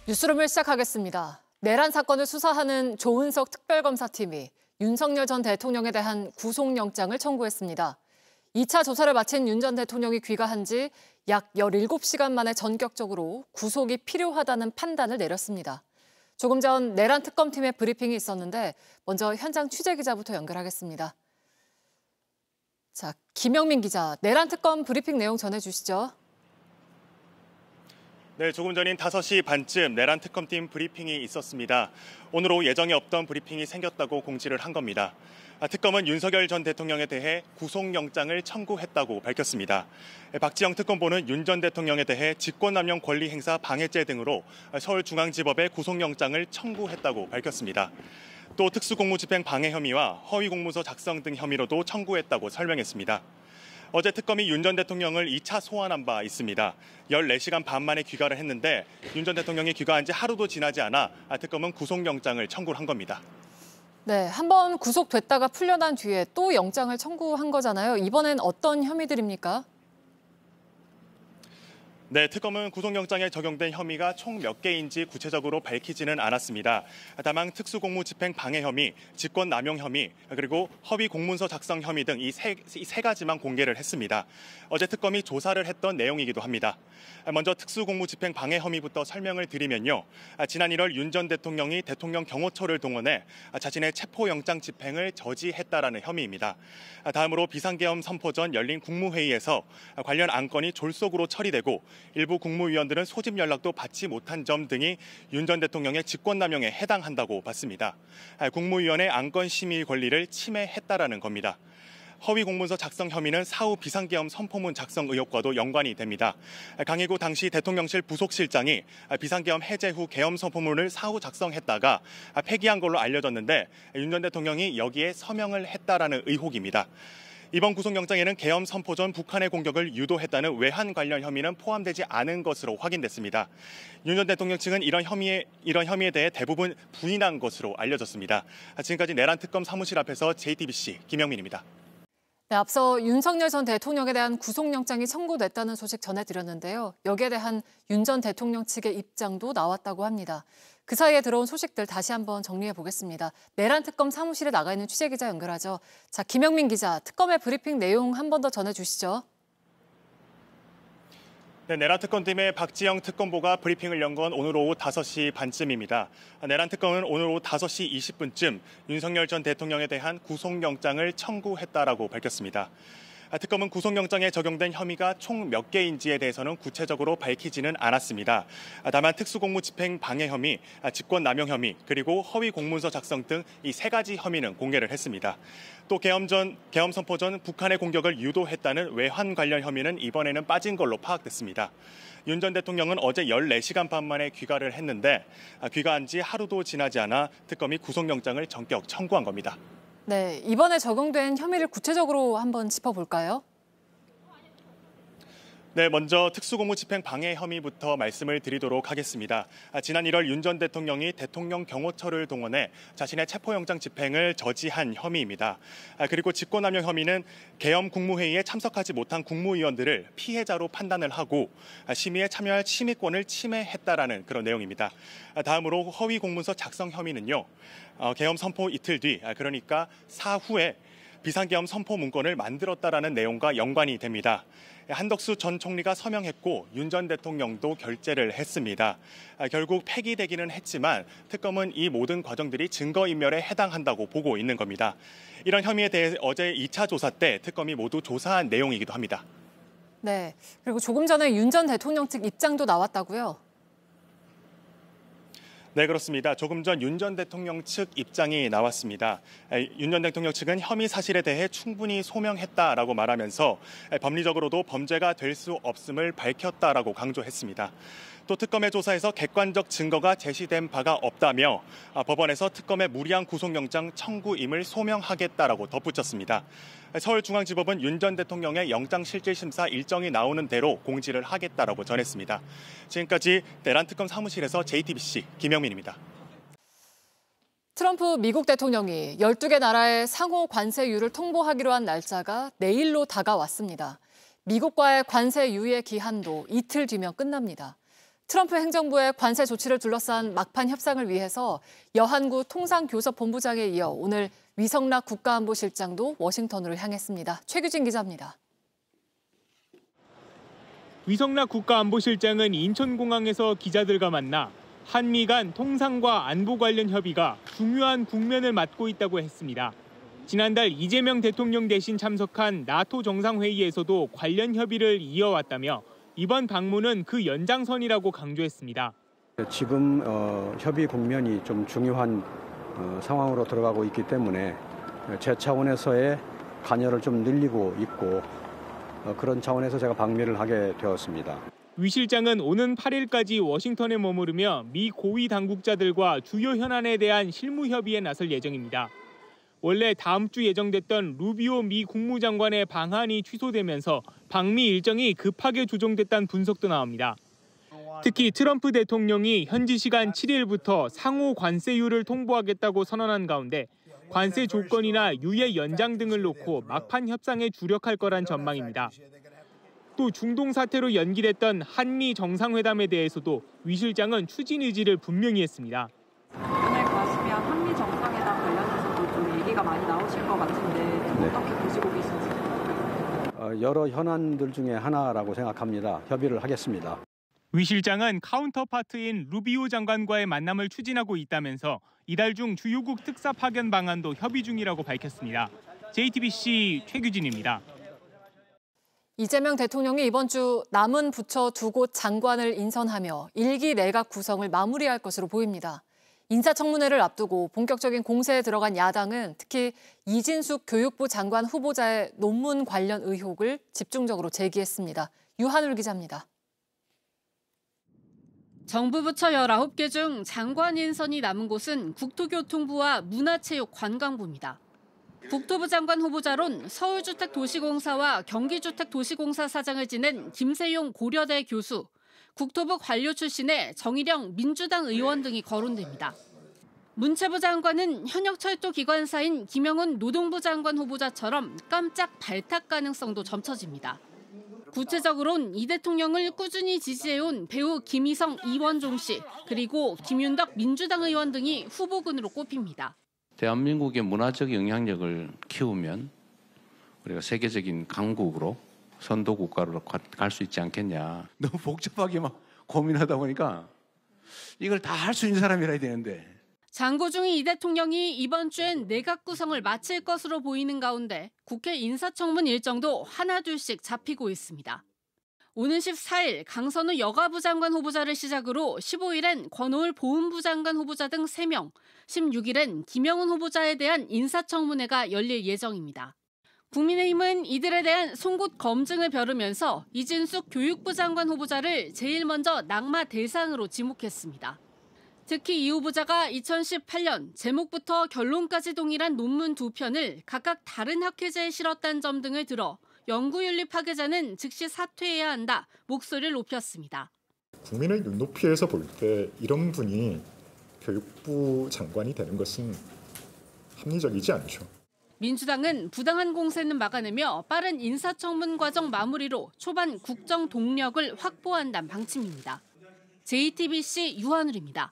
뉴스룸을 시작하겠습니다. 내란 사건을 수사하는 조은석 특별검사팀이 윤석열 전 대통령에 대한 구속영장을 청구했습니다. 2차 조사를 마친 윤 전 대통령이 귀가한 지 약 17시간 만에 전격적으로 구속이 필요하다는 판단을 내렸습니다. 조금 전 내란 특검팀의 브리핑이 있었는데 먼저 현장 취재기자부터 연결하겠습니다. 자, 김영민 기자, 내란 특검 브리핑 내용 전해주시죠. 네, 조금 전인 5시 반쯤 내란 특검팀 브리핑이 있었습니다. 오늘 오후 예정에 없던 브리핑이 생겼다고 공지를 한 겁니다. 특검은 윤석열 전 대통령에 대해 구속영장을 청구했다고 밝혔습니다. 박지영 특검보는 윤 전 대통령에 대해 직권남용 권리행사 방해죄 등으로 서울중앙지법에 구속영장을 청구했다고 밝혔습니다. 또 특수공무집행 방해 혐의와 허위공문서 작성 등 혐의로도 청구했다고 설명했습니다. 어제 특검이 윤 전 대통령을 2차 소환한 바 있습니다. 14시간 반 만에 귀가를 했는데 윤 전 대통령이 귀가한 지 하루도 지나지 않아 특검은 구속영장을 청구를 한 겁니다. 네, 한번 구속됐다가 풀려난 뒤에 또 영장을 청구한 거잖아요. 이번엔 어떤 혐의들입니까? 네, 특검은 구속영장에 적용된 혐의가 총 몇 개인지 구체적으로 밝히지는 않았습니다. 다만 특수공무집행 방해 혐의, 직권남용 혐의, 그리고 허위 공문서 작성 혐의 등 이 세 가지만 공개를 했습니다. 어제 특검이 조사를 했던 내용이기도 합니다. 먼저 특수공무집행 방해 혐의부터 설명을 드리면요. 지난 1월 윤 전 대통령이 대통령 경호처를 동원해 자신의 체포영장 집행을 저지했다라는 혐의입니다. 다음으로 비상계엄 선포 전 열린 국무회의에서 관련 안건이 졸속으로 처리되고 일부 국무위원들은 소집 연락도 받지 못한 점 등이 윤 전 대통령의 직권남용에 해당한다고 봤습니다. 국무위원의 안건 심의 권리를 침해했다라는 겁니다. 허위 공문서 작성 혐의는 사후 비상계엄 선포문 작성 의혹과도 연관이 됩니다. 강희구 당시 대통령실 부속실장이 비상계엄 해제 후 계엄 선포문을 사후 작성했다가 폐기한 걸로 알려졌는데 윤 전 대통령이 여기에 서명을 했다라는 의혹입니다. 이번 구속영장에는 계엄 선포 전 북한의 공격을 유도했다는 외환 관련 혐의는 포함되지 않은 것으로 확인됐습니다. 윤 전 대통령 측은 이런 혐의에 대해 대부분 부인한 것으로 알려졌습니다. 지금까지 내란 특검 사무실 앞에서 JTBC 김영민입니다. 네, 앞서 윤석열 전 대통령에 대한 구속영장이 청구됐다는 소식 전해드렸는데요. 여기에 대한 윤 전 대통령 측의 입장도 나왔다고 합니다. 그 사이에 들어온 소식들 다시 한번 정리해 보겠습니다. 내란 특검 사무실에 나가 있는 취재기자 연결하죠. 자, 김영민 기자, 특검의 브리핑 내용 한 번 더 전해주시죠. 네, 내란 특검팀의 박지영 특검보가 브리핑을 연 건 오늘 오후 5시 반쯤입니다. 내란 특검은 오늘 오후 5시 20분쯤 윤석열 전 대통령에 대한 구속영장을 청구했다라고 밝혔습니다. 특검은 구속영장에 적용된 혐의가 총 몇 개인지에 대해서는 구체적으로 밝히지는 않았습니다. 다만 특수공무집행 방해 혐의, 직권남용 혐의, 그리고 허위 공문서 작성 등 이 세 가지 혐의는 공개를 했습니다. 또 계엄 선포 전 북한의 공격을 유도했다는 외환 관련 혐의는 이번에는 빠진 걸로 파악됐습니다. 윤 전 대통령은 어제 14시간 반 만에 귀가를 했는데 귀가한 지 하루도 지나지 않아 특검이 구속영장을 전격 청구한 겁니다. 네, 이번에 적용된 혐의를 구체적으로 한번 짚어볼까요? 네, 먼저 특수공무집행 방해 혐의부터 말씀을 드리도록 하겠습니다. 지난 1월 윤 전 대통령이 대통령 경호처를 동원해 자신의 체포영장 집행을 저지한 혐의입니다. 그리고 직권남용 혐의는 계엄 국무회의에 참석하지 못한 국무위원들을 피해자로 판단을 하고 심의에 참여할 심의권을 침해했다라는 그런 내용입니다. 다음으로 허위 공문서 작성 혐의는요. 계엄 선포 이틀 뒤, 그러니까 사후에 비상계엄 선포 문건을 만들었다라는 내용과 연관이 됩니다. 한덕수 전 총리가 서명했고 윤 전 대통령도 결재를 했습니다. 결국 폐기되기는 했지만 특검은 이 모든 과정들이 증거인멸에 해당한다고 보고 있는 겁니다. 이런 혐의에 대해 어제 2차 조사 때 특검이 모두 조사한 내용이기도 합니다. 네, 그리고 조금 전에 윤 전 대통령 측 입장도 나왔다고요? 네, 그렇습니다. 조금 전 윤 전 대통령 측 입장이 나왔습니다. 윤 전 대통령 측은 혐의 사실에 대해 충분히 소명했다라고 말하면서 법리적으로도 범죄가 될 수 없음을 밝혔다라고 강조했습니다. 또 특검의 조사에서 객관적 증거가 제시된 바가 없다며 법원에서 특검의 무리한 구속영장 청구임을 소명하겠다라고 덧붙였습니다. 서울중앙지법은 윤 전 대통령의 영장실질심사 일정이 나오는 대로 공지를 하겠다라고 전했습니다. 지금까지 내란 특검 사무실에서 JTBC 김영민입니다. 트럼프 미국 대통령이 12개 나라의 상호 관세율을 통보하기로 한 날짜가 내일로 다가왔습니다. 미국과의 관세 유예 기한도 이틀 뒤면 끝납니다. 트럼프 행정부의 관세 조치를 둘러싼 막판 협상을 위해서 여한구 통상교섭본부장에 이어 오늘 위성락 국가안보실장도 워싱턴으로 향했습니다. 최규진 기자입니다. 위성락 국가안보실장은 인천공항에서 기자들과 만나 한미 간 통상과 안보 관련 협의가 중요한 국면을 맞고 있다고 했습니다. 지난달 이재명 대통령 대신 참석한 나토 정상회의에서도 관련 협의를 이어왔다며 이번 방문은 그 연장선이라고 강조했습니다. 지금 협의 국면이 좀 중요한 상황으로 들어가고 있기 때문에 제 차원에서의 관여를 좀 늘리고 있고 그런 차원에서 제가 방미를 하게 되었습니다. 위 실장은 오는 8일까지 워싱턴에 머무르며 미 고위 당국자들과 주요 현안에 대한 실무 협의에 나설 예정입니다. 원래 다음 주 예정됐던 루비오 미 국무장관의 방한이 취소되면서 방미 일정이 급하게 조정됐다는 분석도 나옵니다. 특히 트럼프 대통령이 현지 시간 7일부터 상호 관세율을 통보하겠다고 선언한 가운데 관세 조건이나 유예 연장 등을 놓고 막판 협상에 주력할 거란 전망입니다. 또 중동 사태로 연기됐던 한미 정상회담에 대해서도 위 실장은 추진 의지를 분명히 했습니다. 오늘 가시면 한미 정상회담 관련해서도 좀 얘기가 많이 나오실 것 같은데 어떻게 보시고 계신지? 여러 현안들 중에 하나라고 생각합니다. 협의를 하겠습니다. 위 실장은 카운터파트인 루비오 장관과의 만남을 추진하고 있다면서 이달 중 주요국 특사 파견 방안도 협의 중이라고 밝혔습니다. JTBC 최규진입니다. 이재명 대통령이 이번 주 남은 부처 2곳 장관을 인선하며 1기 내각 구성을 마무리할 것으로 보입니다. 인사청문회를 앞두고 본격적인 공세에 들어간 야당은 특히 이진숙 교육부 장관 후보자의 논문 관련 의혹을 집중적으로 제기했습니다. 유한울 기자입니다. 정부 부처 19개 중 장관 인선이 남은 곳은 국토교통부와 문화체육관광부입니다. 국토부 장관 후보자론 서울주택도시공사와 경기주택도시공사 사장을 지낸 김세용 고려대 교수, 국토부 관료 출신의 정일영 민주당 의원 등이 거론됩니다. 문체부 장관은 현역 철도기관사인 김영훈 노동부 장관 후보자처럼 깜짝 발탁 가능성도 점쳐집니다. 구체적으로는 이 대통령을 꾸준히 지지해온 배우 김희성 이원종 씨, 그리고 김윤덕 민주당 의원 등이 후보군으로 꼽힙니다. 대한민국의 문화적 영향력을 키우면 우리가 세계적인 강국으로 선도 국가로 갈 수 있지 않겠냐. 너무 복잡하게 막 고민하다 보니까 이걸 다 할 수 있는 사람이라 해야 되는데. 장고 중인 이 대통령이 이번 주엔 내각 구성을 마칠 것으로 보이는 가운데 국회 인사청문 일정도 하나둘씩 잡히고 있습니다. 오는 14일 강선우 여가부 장관 후보자를 시작으로 15일엔 권오을 보훈부 장관 후보자 등 3명, 16일엔 김영훈 후보자에 대한 인사청문회가 열릴 예정입니다. 국민의힘은 이들에 대한 송곳 검증을 벼르면서 이진숙 교육부 장관 후보자를 제일 먼저 낙마 대상으로 지목했습니다. 특히 이 후보자가 2018년 제목부터 결론까지 동일한 논문 2편을 각각 다른 학회자에 실었다는 점 등을 들어 연구윤리 파괴자는 즉시 사퇴해야 한다 목소리를 높였습니다. 국민의 눈높이에서 볼 때 이런 분이 교육부 장관이 되는 것은 합리적이지 않죠. 민주당은 부당한 공세는 막아내며 빠른 인사청문 과정 마무리로 초반 국정 동력을 확보한다는 방침입니다. JTBC 유한울입니다.